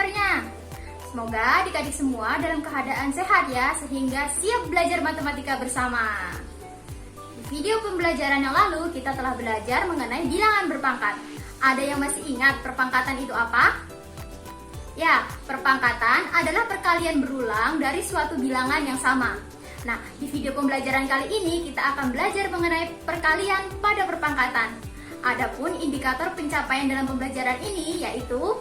belajarnya. Semoga adik-adik semua dalam keadaan sehat ya, sehingga siap belajar matematika bersama. Di video pembelajaran yang lalu kita telah belajar mengenai bilangan berpangkat. Ada yang masih ingat perpangkatan itu apa? Ya, perpangkatan adalah perkalian berulang dari suatu bilangan yang sama. Nah, di video pembelajaran kali ini kita akan belajar mengenai perkalian pada perpangkatan. Adapun indikator pencapaian dalam pembelajaran ini yaitu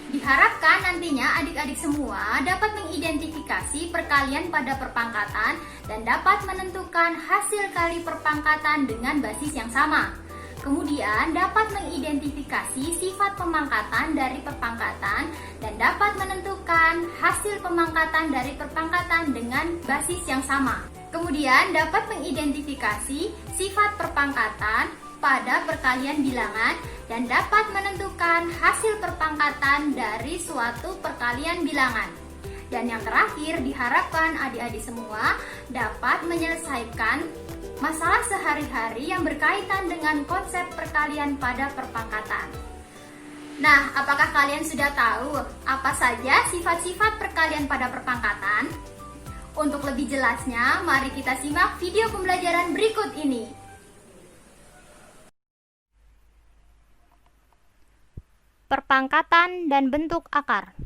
diharapkan nantinya adik-adik semua dapat mengidentifikasi perkalian pada perpangkatan dan dapat menentukan hasil kali perpangkatan dengan basis yang sama. Kemudian dapat mengidentifikasi sifat pemangkatan dari perpangkatan dan dapat menentukan hasil pemangkatan dari perpangkatan dengan basis yang sama. Kemudian dapat mengidentifikasi sifat perpangkatan pada perkalian bilangan dan dapat menentukan hasil perpangkatan dari suatu perkalian bilangan. Dan yang terakhir, diharapkan adik-adik semua dapat menyelesaikan masalah sehari-hari yang berkaitan dengan konsep perkalian pada perpangkatan. Nah, apakah kalian sudah tahu apa saja sifat-sifat perkalian pada perpangkatan? Untuk lebih jelasnya, mari kita simak video pembelajaran berikut ini. Perpangkatan dan bentuk akar.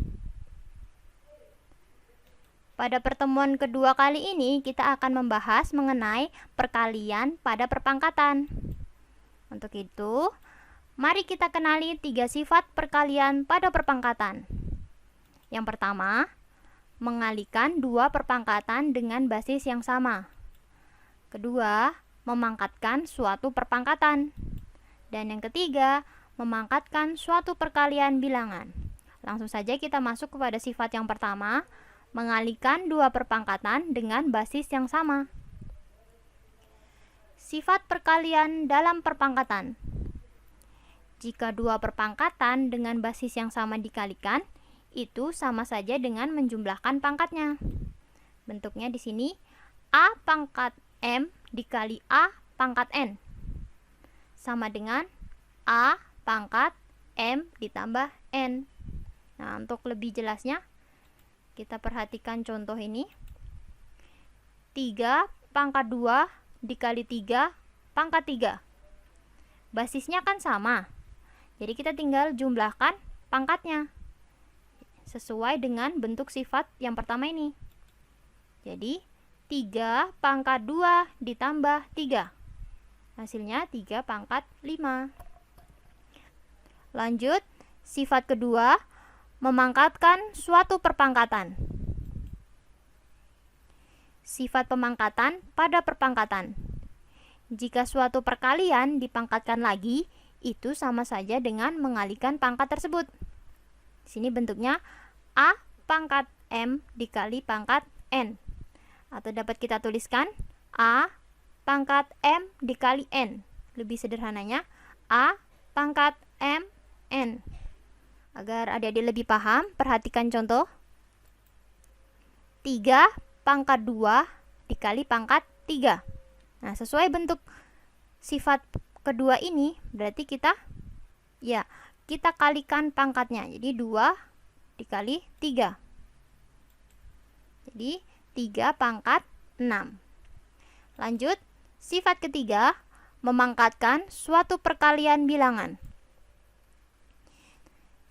Pada pertemuan kedua kali ini kita akan membahas mengenai perkalian pada perpangkatan. Untuk itu, mari kita kenali 3 sifat perkalian pada perpangkatan. Yang pertama, mengalikan 2 perpangkatan dengan basis yang sama. Kedua, memangkatkan suatu perpangkatan. Dan yang ketiga, memangkatkan suatu perkalian bilangan. Langsung saja kita masuk kepada sifat yang pertama, mengalihkan 2 perpangkatan dengan basis yang sama. Sifat perkalian dalam perpangkatan. Jika 2 perpangkatan dengan basis yang sama dikalikan, itu sama saja dengan menjumlahkan pangkatnya. Bentuknya di sini A pangkat M dikali A pangkat N sama dengan A pangkat M ditambah N. Nah, untuk lebih jelasnya kita perhatikan contoh ini. 3 pangkat 2 dikali 3 pangkat 3. Basisnya kan sama. Jadi kita tinggal jumlahkan pangkatnya sesuai dengan bentuk sifat yang pertama ini. Jadi 3 pangkat 2 ditambah 3. Hasilnya 3 pangkat 5. Lanjut, sifat kedua, memangkatkan suatu perpangkatan. Sifat pemangkatan pada perpangkatan. Jika suatu perkalian dipangkatkan lagi, itu sama saja dengan mengalihkan pangkat tersebut. Di sini bentuknya A pangkat M dikali pangkat N. Atau dapat kita tuliskan A pangkat M dikali N. Lebih sederhananya, A pangkat M N. Agar adik-adik lebih paham, perhatikan contoh. 3 pangkat 2 dikali pangkat 3. Nah, sesuai bentuk sifat kedua ini, berarti kita kalikan pangkatnya. Jadi 2 dikali 3. Jadi 3 pangkat 6. Lanjut, sifat ketiga, memangkatkan suatu perkalian bilangan.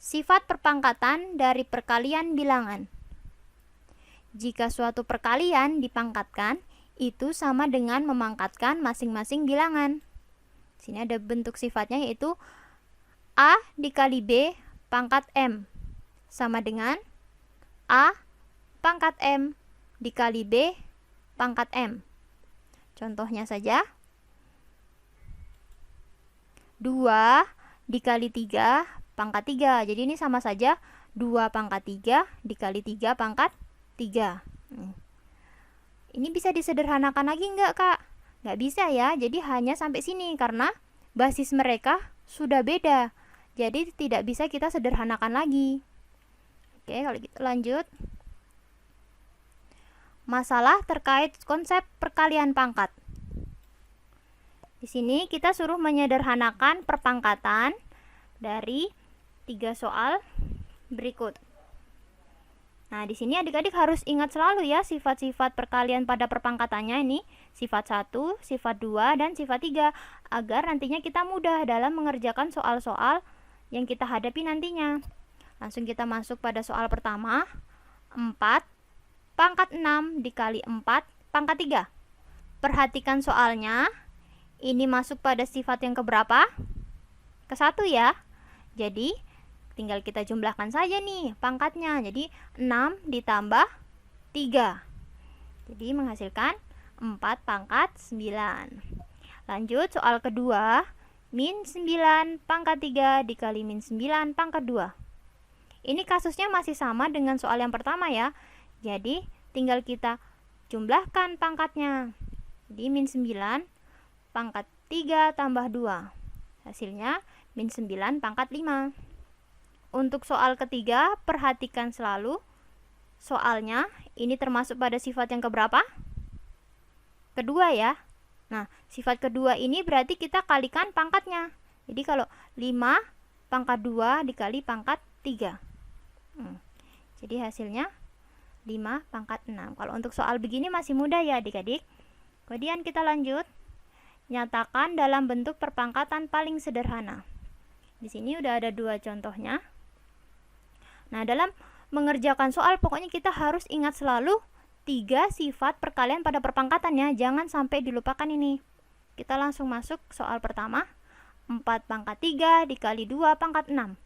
Sifat perpangkatan dari perkalian bilangan. Jika suatu perkalian dipangkatkan, itu sama dengan memangkatkan masing-masing bilangan. Sini ada bentuk sifatnya yaitu A dikali B pangkat M sama dengan A pangkat M dikali B pangkat M. Contohnya saja, 2 dikali 3 pangkat 3. Jadi ini sama saja 2 pangkat 3 dikali 3 pangkat 3. Ini bisa disederhanakan lagi enggak, Kak? Nggak bisa ya, jadi hanya sampai sini karena basis mereka sudah beda. Jadi tidak bisa kita sederhanakan lagi. Oke, kalau gitu lanjut. Masalah terkait konsep perkalian pangkat. Di sini kita suruh menyederhanakan perpangkatan dari 3 soal berikut. Nah, di sini adik-adik harus ingat selalu ya sifat-sifat perkalian pada perpangkatannya ini, sifat 1, sifat 2, dan sifat 3, agar nantinya kita mudah dalam mengerjakan soal-soal yang kita hadapi nantinya. Langsung kita masuk pada soal pertama. 4 pangkat 6 dikali 4 pangkat 3. Perhatikan soalnya. Ini masuk pada sifat yang keberapa? Ke-1 ya. Jadi tinggal kita jumlahkan saja nih pangkatnya. Jadi 6 ditambah 3. Jadi menghasilkan 4 pangkat 9. Lanjut soal kedua. Min 9 pangkat 3 dikali min 9 pangkat 2. Ini kasusnya masih sama dengan soal yang pertama ya. Jadi tinggal kita jumlahkan pangkatnya. Jadi min 9 pangkat 3 tambah 2. Hasilnya min 9 pangkat 5. Untuk soal ketiga, perhatikan selalu soalnya. Ini termasuk pada sifat yang keberapa? Kedua ya. Nah, sifat kedua ini berarti kita kalikan pangkatnya. Jadi kalau 5 pangkat 2 dikali pangkat 3. Jadi hasilnya 5 pangkat 6. Kalau untuk soal begini masih mudah ya adik-adik. Kemudian kita lanjut. Nyatakan dalam bentuk perpangkatan paling sederhana. Di sini udah ada 2 contohnya. Nah, dalam mengerjakan soal pokoknya kita harus ingat selalu 3 sifat perkalian pada perpangkatannya. Jangan sampai dilupakan ini. Kita langsung masuk soal pertama. 4 pangkat 3 dikali 2 pangkat 6.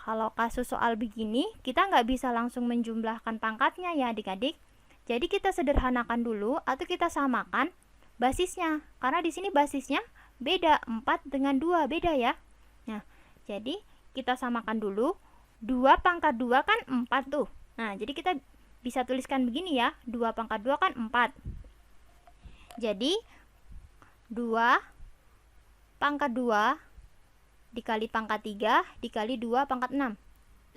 Kalau kasus soal begini, kita nggak bisa langsung menjumlahkan pangkatnya ya adik-adik. Jadi kita sederhanakan dulu atau kita samakan basisnya. Karena di sini basisnya beda, 4 dengan 2 beda ya. Nah, jadi kita samakan dulu. 2 pangkat 2 kan 4 tuh. Nah, jadi kita bisa tuliskan begini ya. 2 pangkat 2 kan 4. Jadi 2 pangkat 2 dikali pangkat 3 dikali 2 pangkat 6.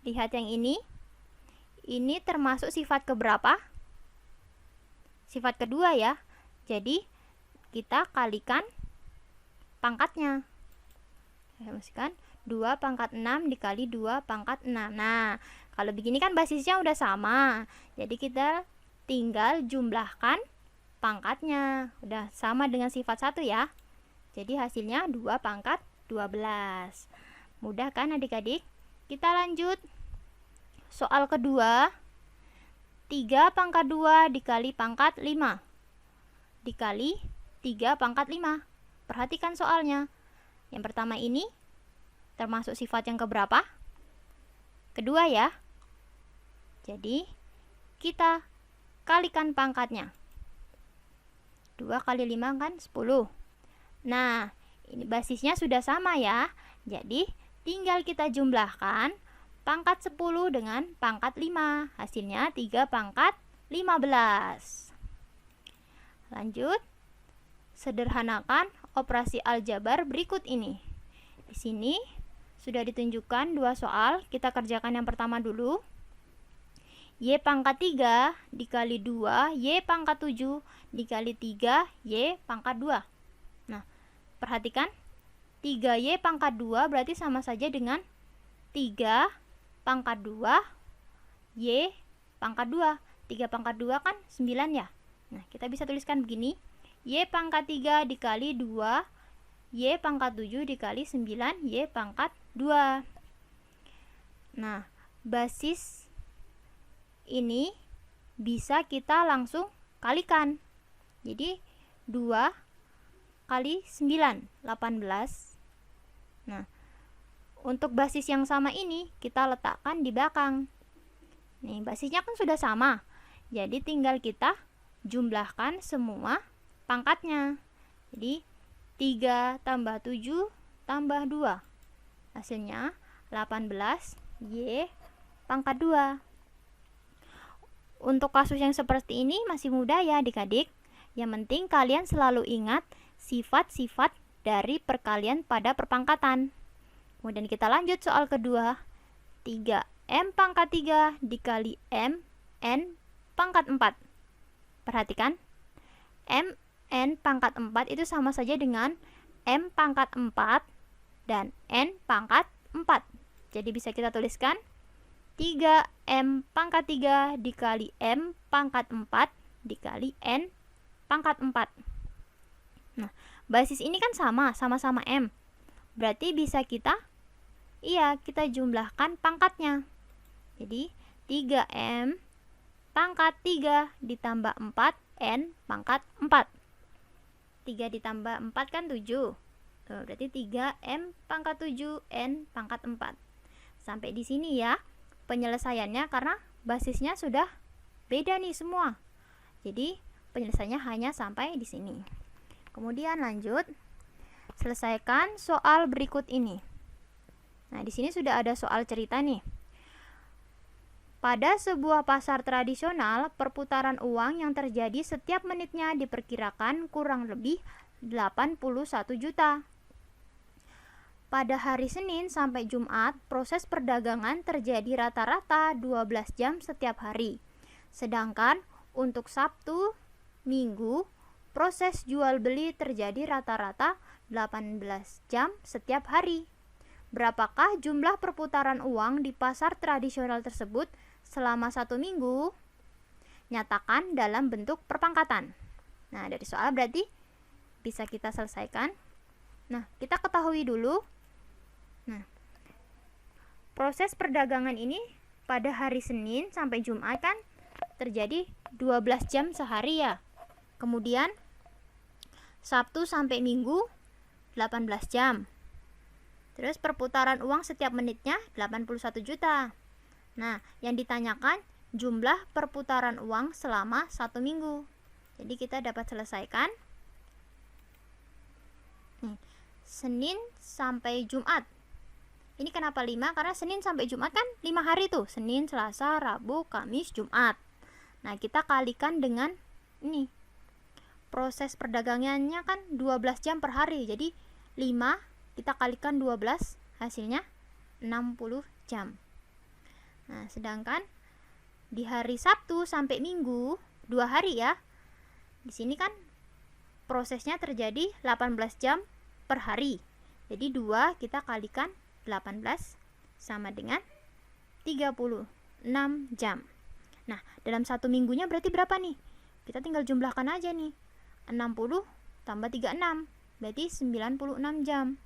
Lihat yang ini. Ini termasuk sifat keberapa? Sifat kedua ya. Jadi kita kalikan pangkatnya. Saya masukkan 2 pangkat 6 dikali 2 pangkat 6. Nah, kalau begini kan basisnya udah sama. Jadi kita tinggal jumlahkan pangkatnya. Udah sama dengan sifat 1 ya. Jadi hasilnya 2 pangkat 12. Mudah kan adik-adik? Kita lanjut. Soal kedua. 3 pangkat 2 dikali pangkat 5. Dikali 3 pangkat 5. Perhatikan soalnya. Yang pertama ini termasuk sifat yang keberapa? Kedua ya. Jadi kita kalikan pangkatnya. 2 kali 5 kan 10. Nah, ini basisnya sudah sama ya. Jadi tinggal kita jumlahkan pangkat 10 dengan pangkat 5. Hasilnya 3 pangkat 15. Lanjut. Sederhanakan operasi aljabar berikut ini. Di sini sudah ditunjukkan 2 soal. Kita kerjakan yang pertama dulu. Y pangkat 3 dikali 2 Y pangkat 7 dikali 3 Y pangkat 2. Nah, perhatikan 3Y pangkat 2 berarti sama saja dengan 3 pangkat 2 Y pangkat 2. 3 pangkat 2 kan 9 ya. Nah, kita bisa tuliskan begini. Y pangkat 3 dikali 2 Y pangkat 7 dikali 9 Y pangkat 2. Nah, basis ini bisa kita langsung kalikan. Jadi 2 kali 9 18. Nah, untuk basis yang sama ini kita letakkan di belakang. Nih, basisnya kan sudah sama. Jadi tinggal kita jumlahkan semua pangkatnya. Jadi 3 tambah 7 tambah 2. Hasilnya 18 Y pangkat 2. Untuk kasus yang seperti ini masih mudah ya adik-adik. Yang penting kalian selalu ingat sifat-sifat dari perkalian pada perpangkatan. Kemudian kita lanjut soal kedua. 3M pangkat 3 dikali MN pangkat 4. Perhatikan. MN pangkat 4 itu sama saja dengan M pangkat 4 dan N pangkat 4. Jadi bisa kita tuliskan 3 M pangkat 3 dikali M pangkat 4 dikali N pangkat 4. Nah, basis ini kan sama-sama M. Berarti bisa kita jumlahkan pangkatnya. Jadi 3M pangkat 3 ditambah 4N pangkat 4. 3 ditambah 4 kan 7. Tuh, berarti 3M pangkat 7N pangkat 4. Sampai di sini ya penyelesaiannya, karena basisnya sudah beda nih semua. Jadi penyelesaiannya hanya sampai di sini. Kemudian lanjut, selesaikan soal berikut ini. Nah, di sini sudah ada soal cerita nih. Pada sebuah pasar tradisional, perputaran uang yang terjadi setiap menitnya diperkirakan kurang lebih 81 juta. Pada hari Senin sampai Jumat, proses perdagangan terjadi rata-rata 12 jam setiap hari. Sedangkan untuk Sabtu, Minggu, proses jual beli terjadi rata-rata 18 jam setiap hari. Berapakah jumlah perputaran uang di pasar tradisional tersebut selama 1 minggu? Nyatakan dalam bentuk perpangkatan. Nah, dari soal berarti bisa kita selesaikan. Nah, kita ketahui dulu. Nah, proses perdagangan ini pada hari Senin sampai Jumat kan terjadi 12 jam sehari ya. Kemudian Sabtu sampai Minggu 18 jam. Terus perputaran uang setiap menitnya 81 juta. Nah, yang ditanyakan jumlah perputaran uang selama 1 minggu. Jadi kita dapat selesaikan. Nih, Senin sampai Jumat. Ini kenapa 5? Karena Senin sampai Jumat kan 5 hari tuh. Senin, Selasa, Rabu, Kamis, Jumat. Nah, kita kalikan dengan ini. Proses perdagangannya kan 12 jam per hari. Jadi 5 kita kalikan 12, hasilnya 60 jam. Nah, sedangkan di hari Sabtu sampai Minggu 2 hari ya. Di sini kan prosesnya terjadi 18 jam per hari. Jadi 2 kita kalikan 18 sama dengan 36 jam. Nah, dalam 1 minggunya berarti berapa nih? Kita tinggal jumlahkan aja nih. 60 tambah 36 berarti 96 jam.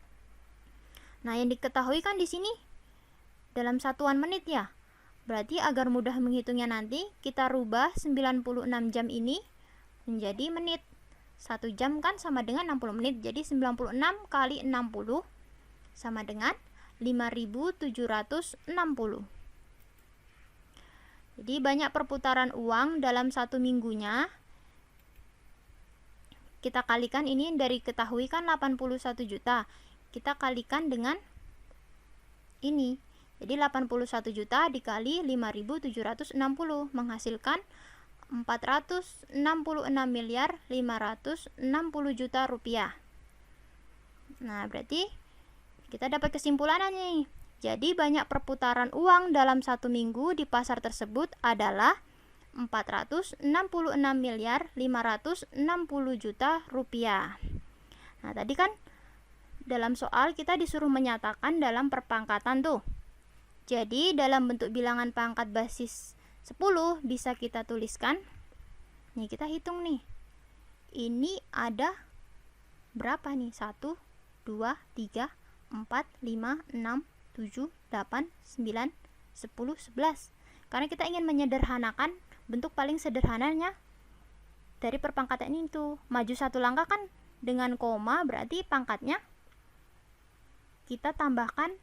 Nah, yang diketahui kan di sini dalam satuan menit ya. Berarti agar mudah menghitungnya nanti kita rubah 96 jam ini menjadi menit. 1 jam kan sama dengan 60 menit. Jadi 96 kali 60 sama dengan 5760. Jadi banyak perputaran uang dalam 1 minggunya. Kita kalikan ini dari ketahui kan 81 juta. Kita kalikan dengan ini. Jadi 81 juta dikali 5760 menghasilkan 466 miliar 560 juta rupiah. Nah, berarti kita dapat kesimpulannya nih. Jadi banyak perputaran uang dalam 1 minggu di pasar tersebut adalah 466 miliar 560 juta rupiah. Nah, tadi kan dalam soal kita disuruh menyatakan dalam perpangkatan tuh. Jadi dalam bentuk bilangan pangkat basis 10 bisa kita tuliskan. Nih, kita hitung nih. Ini ada berapa nih? 1, 2, 3, 4, 5, 6, 7, 8, 9, 10, 11. Karena kita ingin menyederhanakan bentuk paling sederhananya dari perpangkatan ini tuh. Maju 1 langkah kan dengan koma, berarti pangkatnya kita tambahkan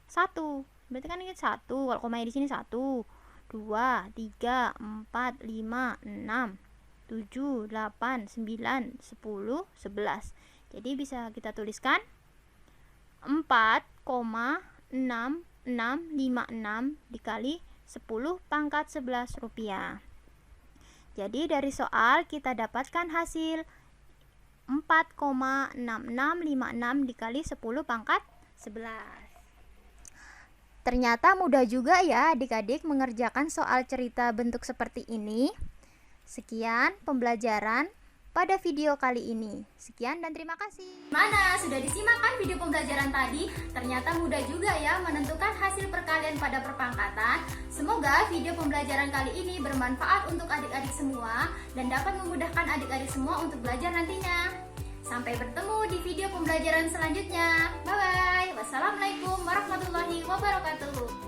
1. Berarti kan ini 1. Kalau komanya di sini 1, 2, 3, 4, 5, 6, 7, 8, 9, 10, 11. Jadi bisa kita tuliskan 4,6656 dikali 10 pangkat 11 rupiah. Jadi dari soal kita dapatkan hasil 4,6656 dikali 10 pangkat 11. Ternyata mudah juga ya adik-adik mengerjakan soal cerita bentuk seperti ini. Sekian pembelajaran pada video kali ini. Sekian dan terima kasih. Mana, sudah disimak kan video pembelajaran tadi? Ternyata mudah juga ya menentukan hasil perkalian pada perpangkatan. Semoga video pembelajaran kali ini bermanfaat untuk adik-adik semua dan dapat memudahkan adik-adik semua untuk belajar nantinya. Sampai bertemu di video pembelajaran selanjutnya. Bye-bye. Wassalamualaikum warahmatullahi wabarakatuh.